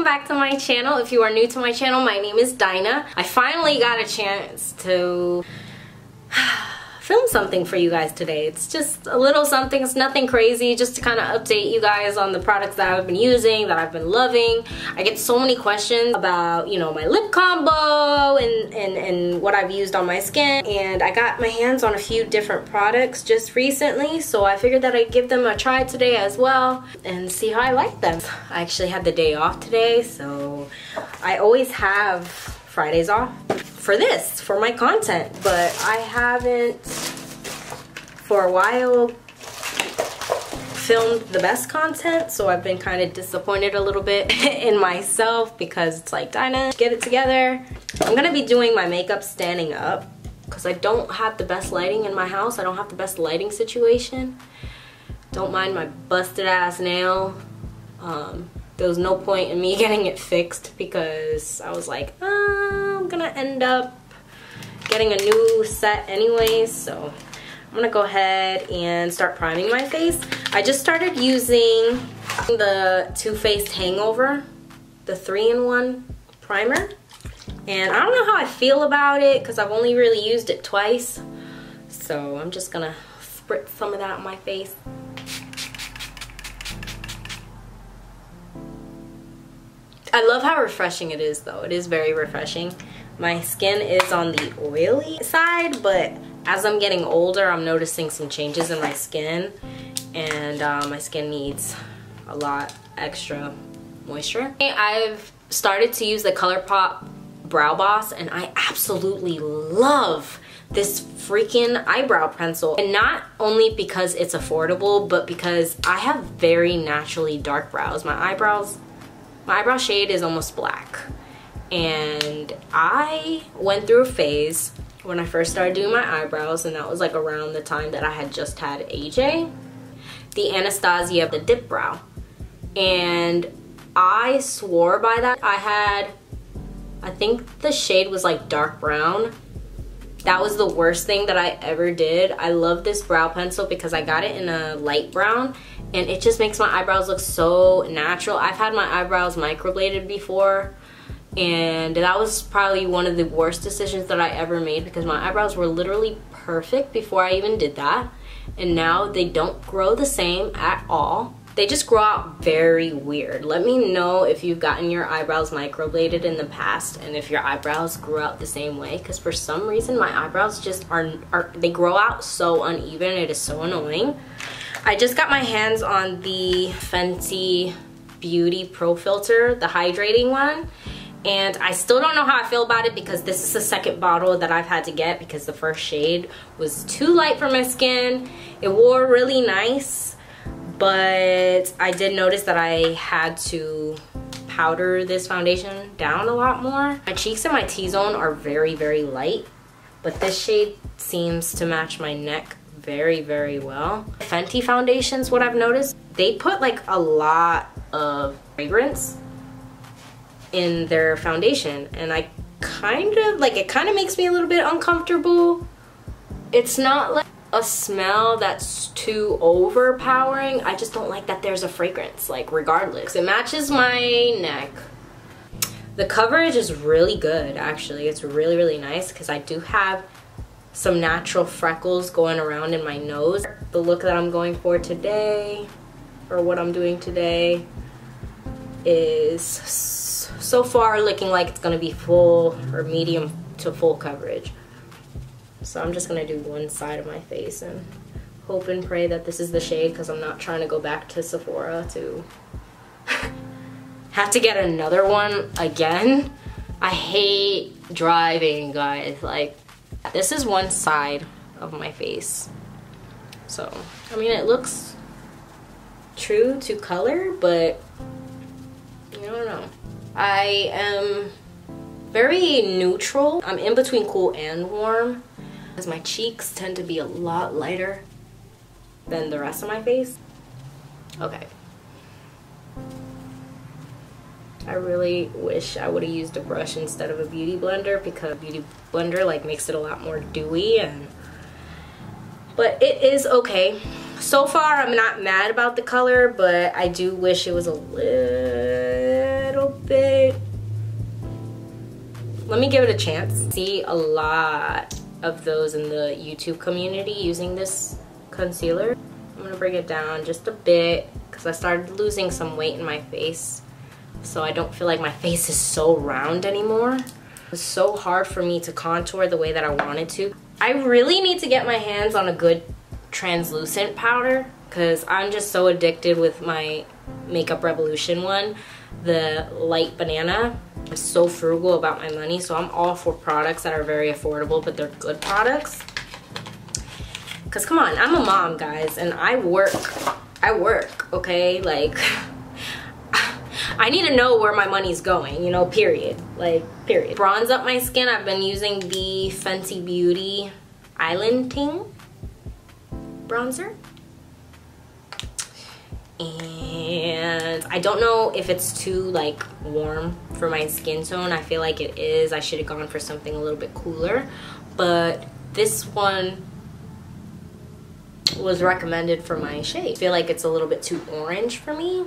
back to my channel. If you are new to my channel, my name is Dinah. I finally got a chance to film something for you guys today. It's just a little something, it's nothing crazy, just to kind of update you guys on the products that I've been using, that I've been loving. I get so many questions about, you know, my lip combo and what I've used on my skin, and I got my hands on a few different products just recently, so I figured that I'd give them a try today as well and see how I like them. I actually had the day off today, so I always have Fridays off for my content, but I haven't for a while filmed the best content, so I've been kind of disappointed a little bit in myself because it's like, Dinah, get it together. I'm gonna be doing my makeup standing up because I don't have the best lighting in my house. I don't have the best lighting situation. Don't mind my busted ass nail. There was no point in me getting it fixed because I was like, I'm gonna end up getting a new set anyways, so I'm gonna go ahead and start priming my face. I just started using the Too Faced Hangover, the 3-in-1 primer, and I don't know how I feel about it because I've only really used it twice, so I'm just gonna spritz some of that on my face. I love how refreshing it is though. It is very refreshing. My skin is on the oily side, but as I'm getting older, I'm noticing some changes in my skin, and my skin needs a lot extra moisture. I've started to use the ColourPop Brow Boss, and I absolutely love this freaking eyebrow pencil. And not only because it's affordable, but because I have very naturally dark brows. My eyebrow shade is almost black, and I went through a phase when I first started doing my eyebrows, and that was like around the time that I had just had AJ, the Anastasia, the dip brow, and I swore by that. I think the shade was like dark brown. That was the worst thing that I ever did. I love this brow pencil because I got it in a light brown, and it just makes my eyebrows look so natural. I've had my eyebrows microbladed before, and that was probably one of the worst decisions that I ever made because my eyebrows were literally perfect before I even did that, and now they don't grow the same at all. They just grow out very weird. Let me know if you've gotten your eyebrows microbladed in the past and if your eyebrows grew out the same way, because for some reason my eyebrows just they grow out so uneven. It is so annoying. I just got my hands on the Fenty Beauty Pro Filter, the hydrating one, and I still don't know how I feel about it because this is the second bottle that I've had to get because the first shade was too light for my skin. It wore really nice, but I did notice that I had to powder this foundation down a lot more. My cheeks and my T-zone are very, very light, but this shade seems to match my neck very, very well. Fenty foundations, what I've noticed, they put like a lot of fragrance in their foundation, and I kind of like, it kind of makes me a little bit uncomfortable. It's not like a smell that's too overpowering. I just don't like that there's a fragrance, like, regardless. It matches my neck. The coverage is really good, actually. It's really, really nice because I do have some natural freckles going around in my nose. The look that I'm going for today, or what I'm doing today, is so far looking like it's gonna be full or medium to full coverage. So I'm just gonna do one side of my face and hope and pray that this is the shade, because I'm not trying to go back to Sephora to have to get another one again. I hate driving, guys. Like, this is one side of my face. So, I mean, it looks true to color, but I don't know. I am very neutral. I'm in between cool and warm, because my cheeks tend to be a lot lighter than the rest of my face. Okay. I really wish I would have used a brush instead of a beauty blender, because a beauty blender like makes it a lot more dewy, but it is okay. So far I'm not mad about the color, but I do wish it was a little bit. Let me give it a chance. See a lot of those in the YouTube community using this concealer. I'm gonna bring it down just a bit because I started losing some weight in my face, so I don't feel like my face is so round anymore. It's so hard for me to contour the way that I wanted to. I really need to get my hands on a good translucent powder because I'm just so addicted with my Makeup Revolution one, the light banana. I'm so frugal about my money, so I'm all for products that are very affordable, but they're good products. Because come on, I'm a mom, guys, and I work, okay? Like, I need to know where my money's going, you know, period. Like, period. Bronze up my skin, I've been using the Fenty Beauty Island Ting bronzer. And I don't know if it's too like warm for my skin tone. I feel like it is. I should have gone for something a little bit cooler, but this one was recommended for my shade. I feel like it's a little bit too orange for me.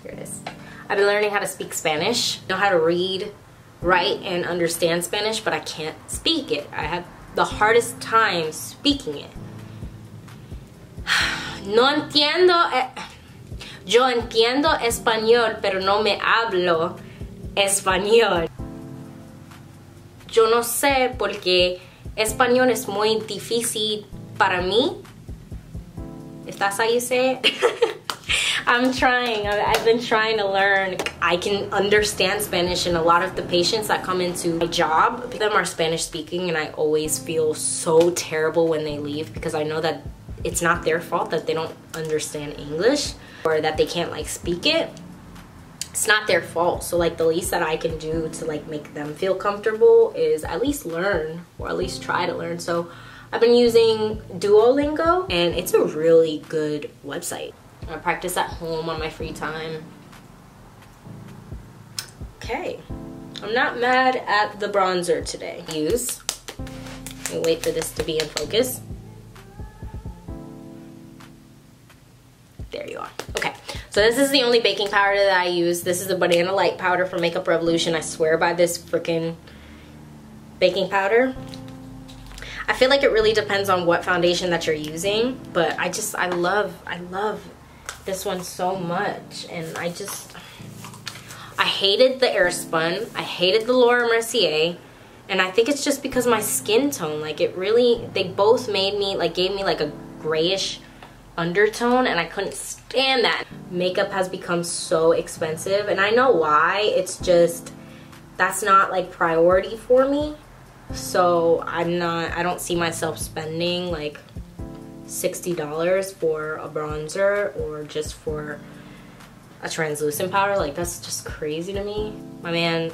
Here it is. I've been learning how to speak Spanish. I know how to read, write, and understand Spanish, but I can't speak it. I have the hardest time speaking it. No entiendo. Yo entiendo español, pero no me hablo español. Yo no sé porque español es muy difícil para mí. If that's how you say it. I'm trying. I've been trying to learn. I can understand Spanish, and a lot of the patients that come into my job, them are Spanish speaking, and I always feel so terrible when they leave because I know that it's not their fault that they don't understand English or that they can't like speak it. It's not their fault. So like the least that I can do to like make them feel comfortable is at least learn, or at least try to learn. So I've been using Duolingo, and it's a really good website. I practice at home on my free time. Okay, I'm not mad at the bronzer today. Use. Let me wait for this to be in focus. There you are. Okay, so this is the only baking powder that I use. This is the Banana Light powder from Makeup Revolution. I swear by this freaking baking powder. I feel like it really depends on what foundation that you're using, but I love this one so much. And I hated the Airspun. I hated the Laura Mercier. And I think it's just because my skin tone, like it really, they both made me, like gave me like a grayish undertone, and I couldn't stand that. Makeup has become so expensive, and I know why. It's just, that's not like priority for me. So I don't see myself spending like $60 for a bronzer or just for a translucent powder. Like that's just crazy to me. My man,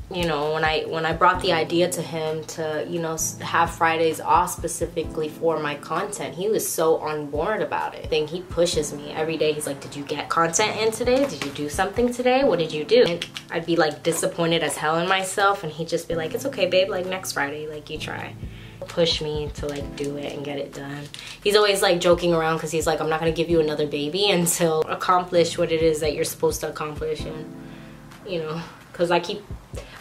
you know, when I brought the idea to him to, you know, have Fridays off specifically for my content, he was so on board about it. I think he pushes me every day. He's like, did you get content in today? Did you do something today? What did you do? And I'd be like disappointed as hell in myself, and he'd just be like, it's okay, babe, like next Friday, like you try. Push me to like do it and get it done. He's always like joking around because he's like, I'm not gonna give you another baby until accomplish what it is that you're supposed to accomplish. And you know, because I'm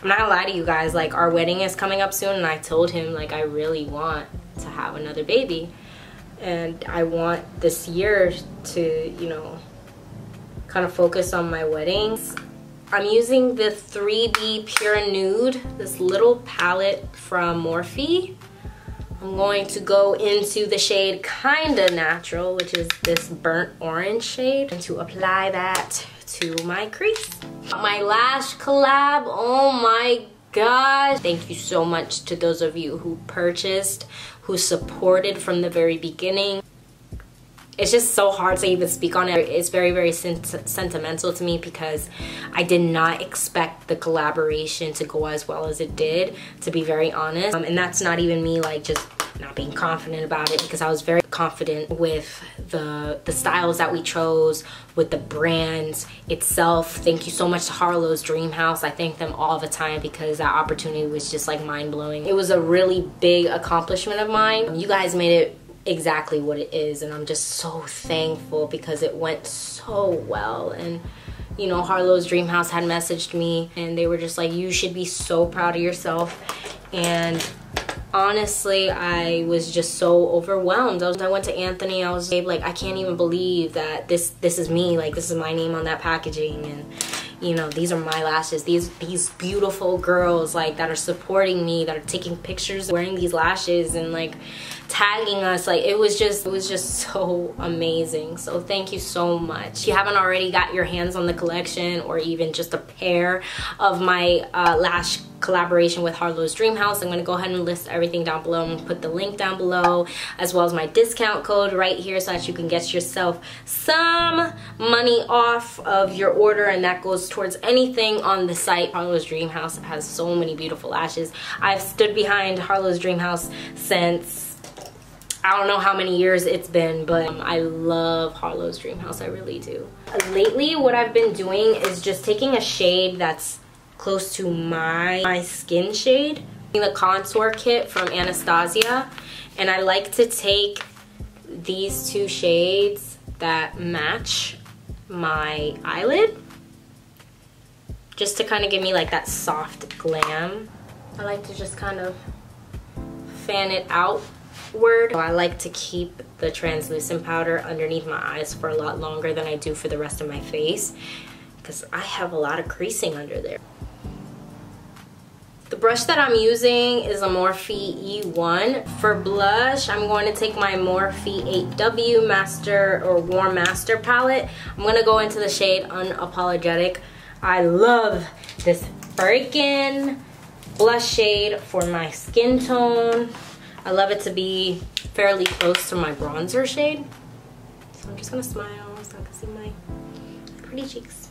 not gonna lie to you guys, like our wedding is coming up soon, and I told him like I really want to have another baby, and I want this year to, you know, kind of focus on my weddings. I'm using the 3D Pure Nude, this little palette from Morphe. I'm going to go into the shade Kinda Natural, which is this burnt orange shade, and to apply that to my crease. My lash collab, oh my gosh. Thank you so much to those of you who purchased, who supported from the very beginning. It's just so hard to even speak on it. It's very, very sentimental to me because I did not expect the collaboration to go as well as it did, to be very honest. And that's not even me like just not being confident about it, because I was very confident with the styles that we chose, with the brand itself. Thank you so much to Harlows Dream House. I thank them all the time because that opportunity was just like mind-blowing. It was a really big accomplishment of mine. You guys made it exactly what it is, and I'm just so thankful because it went so well. And you know, Harlows Dream House had messaged me and they were just like, you should be so proud of yourself. And honestly, I was just so overwhelmed. I went to Anthony, I was like, I can't even believe that this is me, like this is my name on that packaging, and you know, these are my lashes. These beautiful girls like that are supporting me, that are taking pictures wearing these lashes and like tagging us. Like it was just so amazing. So thank you so much. If you haven't already got your hands on the collection or even just a pair of my lash collaboration with Harlows Dream House, I'm going to go ahead and list everything down below. I'm going to put the link down below as well as my discount code right here so that you can get yourself some money off of your order, and that goes towards anything on the site. Harlows Dream House has so many beautiful lashes. I've stood behind Harlows Dream House since I don't know how many years it's been, but I love Harlows Dream House, I really do. Lately what I've been doing is just taking a shade that's close to my skin shade, the contour kit from Anastasia, and I like to take these two shades that match my eyelid just to kind of give me like that soft glam. I like to just kind of fan it outward. I like to keep the translucent powder underneath my eyes for a lot longer than I do for the rest of my face because I have a lot of creasing under there. The brush that I'm using is a Morphe E1. For blush, I'm going to take my Morphe 8W Master or Warm Master palette. I'm going to go into the shade Unapologetic. I love this freaking blush shade for my skin tone. I love it to be fairly close to my bronzer shade. So I'm just going to smile so I can see my pretty cheeks.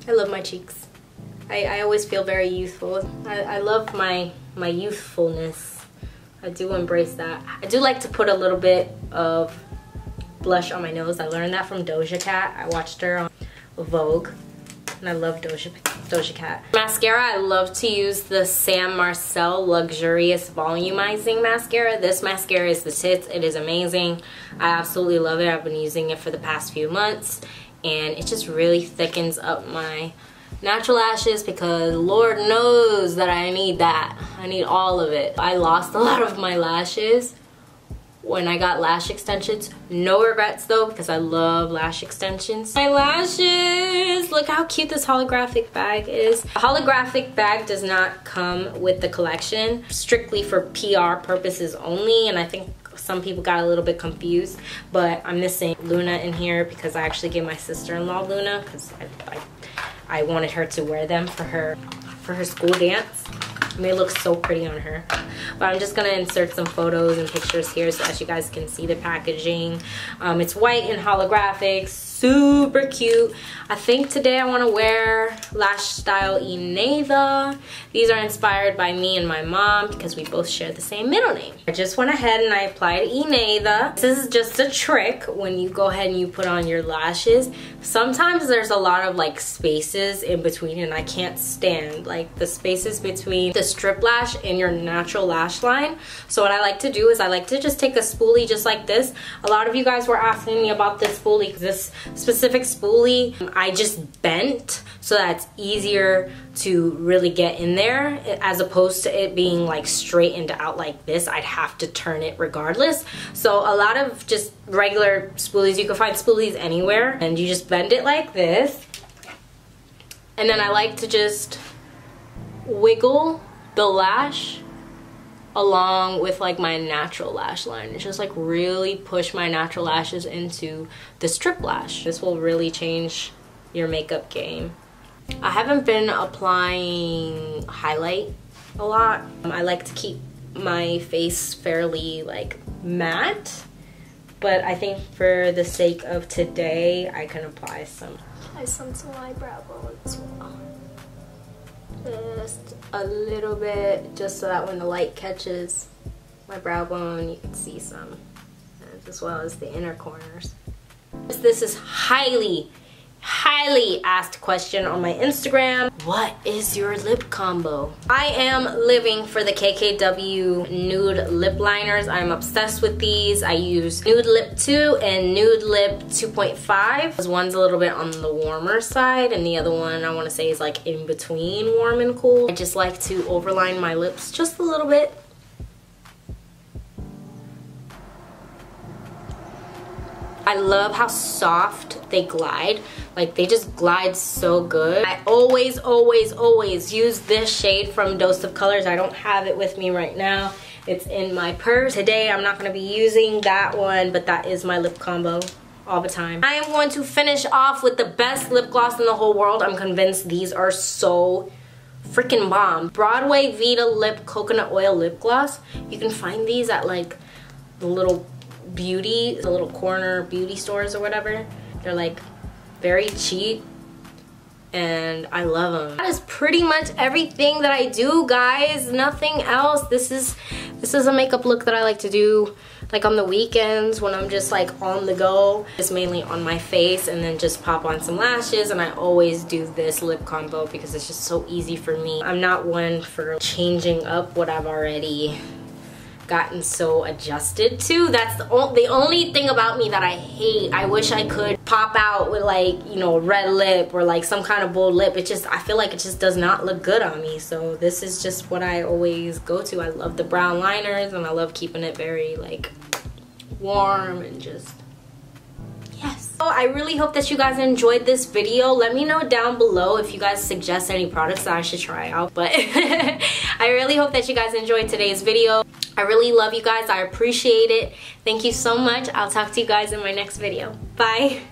I love my cheeks. I always feel very youthful. I love my youthfulness. I do embrace that. I do like to put a little bit of blush on my nose. I learned that from Doja Cat. I watched her on Vogue and I love Doja Cat. Mascara, I love to use the Sam Marcel Luxurious Volumizing Mascara. This mascara is the tits. It is amazing. I absolutely love it. I've been using it for the past few months and it just really thickens up my natural lashes because Lord knows that I need that. I need all of it. I lost a lot of my lashes when I got lash extensions. No regrets though because I love lash extensions. My lashes! Look how cute this holographic bag is. The holographic bag does not come with the collection, strictly for PR purposes only, and I think some people got a little bit confused, but I'm missing Luna in here because I actually gave my sister-in-law Luna because I wanted her to wear them for her school dance. And they look so pretty on her. But I'm just gonna insert some photos and pictures here so that you guys can see the packaging. It's white and holographic, super cute. I think today I want to wear Lash Style Eneida. These are inspired by me and my mom because we both share the same middle name. I just went ahead and I applied Eneida. This is just a trick when you go ahead and you put on your lashes. Sometimes there's a lot of like spaces in between and I can't stand like the spaces between the strip lash and your natural lash line. So what I like to do is I like to just take a spoolie just like this. A lot of you guys were asking me about this spoolie. This specific spoolie I just bent so that it's easier to really get in there, as opposed to it being like straightened out like this. I'd have to turn it regardless. So a lot of just regular spoolies, you can find spoolies anywhere, and you just bend it like this, and then I like to just wiggle the lash along with like my natural lash line. It's just like really push my natural lashes into the strip lash. This will really change your makeup game. I haven't been applying highlight a lot. I like to keep my face fairly like matte, but I think for the sake of today I can apply some to my brow bone as well. Just a little bit, just so that when the light catches my brow bone you can see some, as well as the inner corners. This is highly highly asked question on my Instagram. What is your lip combo? I am living for the KKW nude lip liners. I'm obsessed with these. I use Nude Lip 2 and Nude Lip 2.5. One's a little bit on the warmer side and the other one I want to say is like in between warm and cool. I just like to overline my lips just a little bit. I love how soft they glide. Like, they just glide so good. I always, always, always use this shade from Dose of Colors. I don't have it with me right now. It's in my purse. Today, I'm not going to be using that one, but that is my lip combo all the time. I am going to finish off with the best lip gloss in the whole world. I'm convinced these are so freaking bomb. Broadway Vita Lip Coconut Oil Lip Gloss. You can find these at like the little corner beauty stores or whatever. They're like very cheap and I love them. That is pretty much everything that I do, guys. Nothing else. This is a makeup look that I like to do like on the weekends when I'm just like on the go. It's mainly on my face and then just pop on some lashes, and I always do this lip combo because it's just so easy for me. I'm not one for changing up what I've already gotten so adjusted to. That's the only thing about me that I hate. I wish I could pop out with like, you know, a red lip or like some kind of bold lip. It just, I feel like it just does not look good on me. So this is just what I always go to. I love the brown liners and I love keeping it very like warm and just, yes. So I really hope that you guys enjoyed this video. Let me know down below if you guys suggest any products that I should try out. But I really hope that you guys enjoyed today's video. I really love you guys. I appreciate it. Thank you so much. I'll talk to you guys in my next video. Bye.